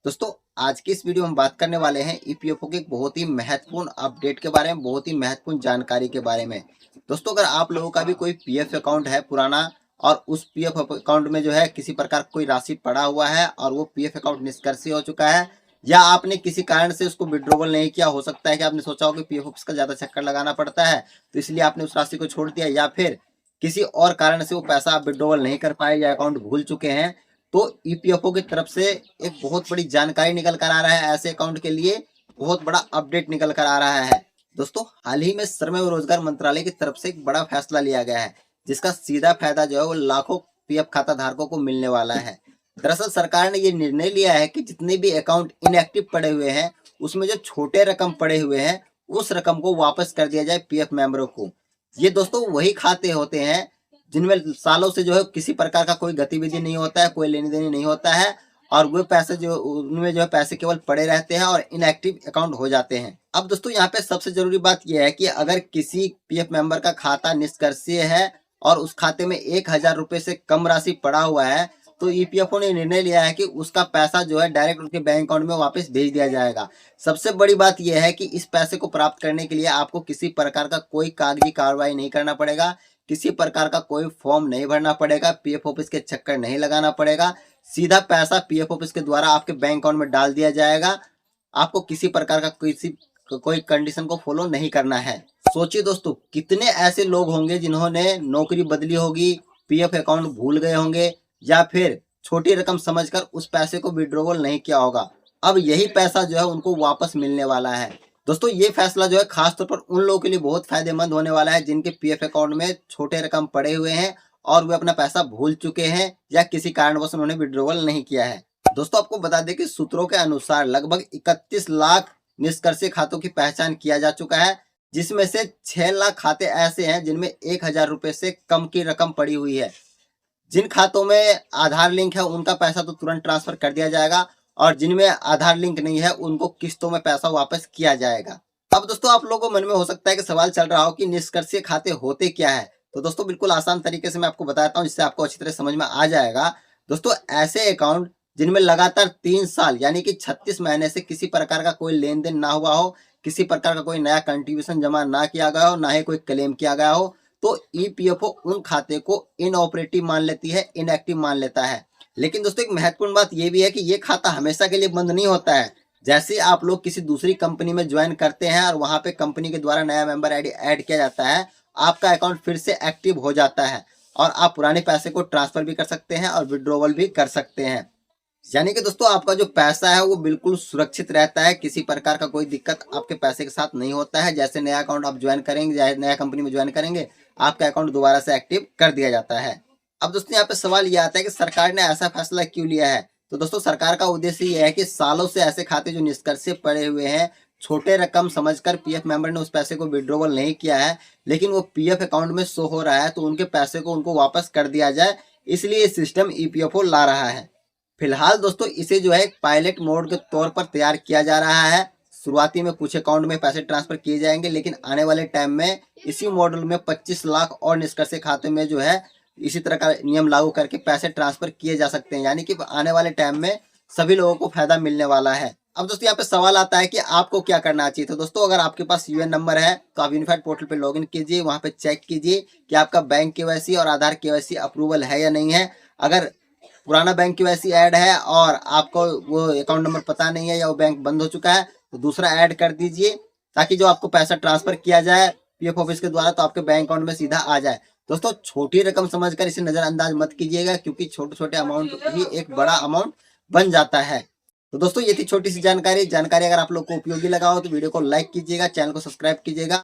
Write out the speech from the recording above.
दोस्तों, आज की इस वीडियो में बात करने वाले हैं ईपीएफओ के एक बहुत ही महत्वपूर्ण अपडेट के बारे में, बहुत ही महत्वपूर्ण जानकारी के बारे में। दोस्तों, अगर आप लोगों का भी कोई पीएफ अकाउंट है पुराना और उस पीएफ अकाउंट में जो है किसी प्रकार कोई राशि पड़ा हुआ है और वो पीएफ अकाउंट निष्क्रिय हो चुका है, या आपने किसी कारण से उसको विड्रॉवल नहीं किया, हो सकता है कि आपने सोचा हो कि पीएफ ऑफिस का ज्यादा चक्कर लगाना पड़ता है तो इसलिए आपने उस राशि को छोड़ दिया, या फिर किसी और कारण से वो पैसा आप विड्रॉवल नहीं कर पाए या अकाउंट भूल चुके हैं, तो ईपीएफओ की तरफ से एक बहुत बड़ी जानकारी निकल कर आ रहा है। ऐसे अकाउंट के लिए बहुत बड़ा अपडेट निकल कर आ रहा है। दोस्तों, हाल ही में श्रम एवं रोजगार मंत्रालय की तरफ से एक बड़ा फैसला लिया गया है, जिसका सीधा फायदा जो है वो लाखों पीएफ खाता धारकों को मिलने वाला है। दरअसल सरकार ने ये निर्णय लिया है कि जितने भी अकाउंट इनएक्टिव पड़े हुए हैं, उसमें जो छोटे रकम पड़े हुए हैं, उस रकम को वापस कर दिया जाए पीएफ मेंबरों को। ये दोस्तों वही खाते होते हैं जिनमें सालों से जो है किसी प्रकार का कोई गतिविधि नहीं होता है, कोई लेनी देनी नहीं होता है, और वो पैसे जो उनमें जो है पैसे केवल पड़े रहते हैं और इनएक्टिव अकाउंट हो जाते हैं। अब दोस्तों, यहाँ पे सबसे जरूरी बात यह है कि अगर किसी पीएफ मेंबर का खाता निष्क्रिय है और उस खाते में 1,000 रुपए से कम राशि पड़ा हुआ है, तो ईपीएफओ ने निर्णय लिया है कि उसका पैसा जो है डायरेक्ट उनके बैंक अकाउंट में वापस भेज दिया जाएगा। सबसे बड़ी बात यह है कि इस पैसे को प्राप्त करने के लिए आपको किसी प्रकार का कोई कागजी कार्रवाई नहीं करना पड़ेगा, किसी प्रकार का कोई फॉर्म नहीं भरना पड़ेगा, पीएफ ऑफिस के चक्कर नहीं लगाना पड़ेगा। सीधा पैसा पीएफ ऑफिस के द्वारा आपके बैंक अकाउंट में डाल दिया जाएगा। आपको किसी प्रकार का कोई कंडीशन को फॉलो नहीं करना है। सोचिए दोस्तों, कितने ऐसे लोग होंगे जिन्होंने नौकरी बदली होगी, पीएफ अकाउंट भूल गए होंगे, या फिर छोटी रकम समझकर उस पैसे को विड्रॉवल नहीं किया होगा। अब यही पैसा जो है उनको वापस मिलने वाला है। दोस्तों, ये फैसला जो है खासतौर पर उन लोगों के लिए बहुत फायदेमंद होने वाला है जिनके पीएफ अकाउंट में छोटे रकम पड़े हुए हैं और वे अपना पैसा भूल चुके हैं या किसी कारणवश उन्होंने विड्रॉवल नहीं किया है। दोस्तों, आपको बता दें कि सूत्रों के अनुसार लगभग 31 लाख निष्क्रिय खातों की पहचान किया जा चुका है, जिसमें से 6 लाख खाते ऐसे हैं जिनमें 1,000 रुपए से कम की रकम पड़ी हुई है। जिन खातों में आधार लिंक है उनका पैसा तो तुरंत ट्रांसफर कर दिया जाएगा, और जिनमें आधार लिंक नहीं है उनको किस्तों में पैसा वापस किया जाएगा। अब दोस्तों, आप लोगों को मन में हो सकता है कि सवाल चल रहा हो कि निष्क्रिय खाते होते क्या है। तो दोस्तों, बिल्कुल आसान तरीके से मैं आपको बताता हूँ, जिससे आपको अच्छी तरह समझ में आ जाएगा। दोस्तों, ऐसे अकाउंट जिनमें लगातार 3 साल यानी कि 36 महीने से किसी प्रकार का कोई लेन देन ना हुआ हो, किसी प्रकार का कोई नया कंट्रीब्यूशन जमा ना किया गया हो, ना ही कोई क्लेम किया गया हो, तो ईपीएफओ उन खाते को इनऑपरेटिव मान लेती है, इनएक्टिव मान लेता है। लेकिन दोस्तों, एक महत्वपूर्ण बात यह भी है कि ये खाता हमेशा के लिए बंद नहीं होता है। जैसे आप लोग किसी दूसरी कंपनी में ज्वाइन करते हैं और वहां पे कंपनी के द्वारा नया मेंबर आईडी ऐड किया जाता है, आपका अकाउंट फिर से एक्टिव हो जाता है और आप पुराने पैसे को ट्रांसफर भी कर सकते हैं और विड्रॉवल भी कर सकते हैं। यानी कि दोस्तों, आपका जो पैसा है वो बिल्कुल सुरक्षित रहता है, किसी प्रकार का कोई दिक्कत आपके पैसे के साथ नहीं होता है। जैसे नया अकाउंट आप ज्वाइन करेंगे, या नया कंपनी में ज्वाइन करेंगे, आपका अकाउंट दोबारा से एक्टिव कर दिया जाता है। अब दोस्तों, यहाँ पे सवाल ये आता है कि सरकार ने ऐसा फैसला क्यों लिया है। तो दोस्तों, सरकार का उद्देश्य ये है कि सालों से ऐसे खाते जो निष्क्रिय पड़े हुए हैं, छोटे रकम समझकर पीएफ मेंबर ने उस पैसे को विड्रॉवल नहीं किया है, लेकिन वो पीएफ अकाउंट में शो हो रहा है, तो उनके पैसे को उनको वापस कर दिया जाए। इसलिए सिस्टम ईपीएफओ ला रहा है। फिलहाल दोस्तों, इसे जो है पायलट मोड के तौर पर तैयार किया जा रहा है। शुरुआती में कुछ अकाउंट में पैसे ट्रांसफर किए जाएंगे, लेकिन आने वाले टाइम में इसी मॉडल में 25 लाख और निष्क्रिय खाते में जो है इसी तरह का नियम लागू करके पैसे ट्रांसफर किए जा सकते हैं। यानी कि आने वाले टाइम में सभी लोगों को फायदा मिलने वाला है। अब दोस्तों, यहाँ पे सवाल आता है कि आपको क्या करना चाहिए। तो दोस्तों, अगर आपके पास यूएन नंबर है तो आप यूनिफाइड पोर्टल पे लॉगिन कीजिए, वहां पे चेक कीजिए कि आपका बैंक केवाईसी और आधार केवाईसी अप्रूवल है या नहीं है। अगर पुराना बैंक केवाईसी ऐड है और आपको वो अकाउंट नंबर पता नहीं है या वो बैंक बंद हो चुका है, तो दूसरा ऐड कर दीजिए, ताकि जो आपको पैसा ट्रांसफर किया जाए पीएफ ऑफिस के द्वारा तो आपके बैंक अकाउंट में सीधा आ जाए। दोस्तों, छोटी रकम समझकर इसे नजरअंदाज मत कीजिएगा, क्योंकि छोटे छोटे अमाउंट ही एक बड़ा अमाउंट बन जाता है। तो दोस्तों, ये थी छोटी सी जानकारी। अगर आप लोग को उपयोगी लगा हो तो वीडियो को लाइक कीजिएगा, चैनल को सब्सक्राइब कीजिएगा।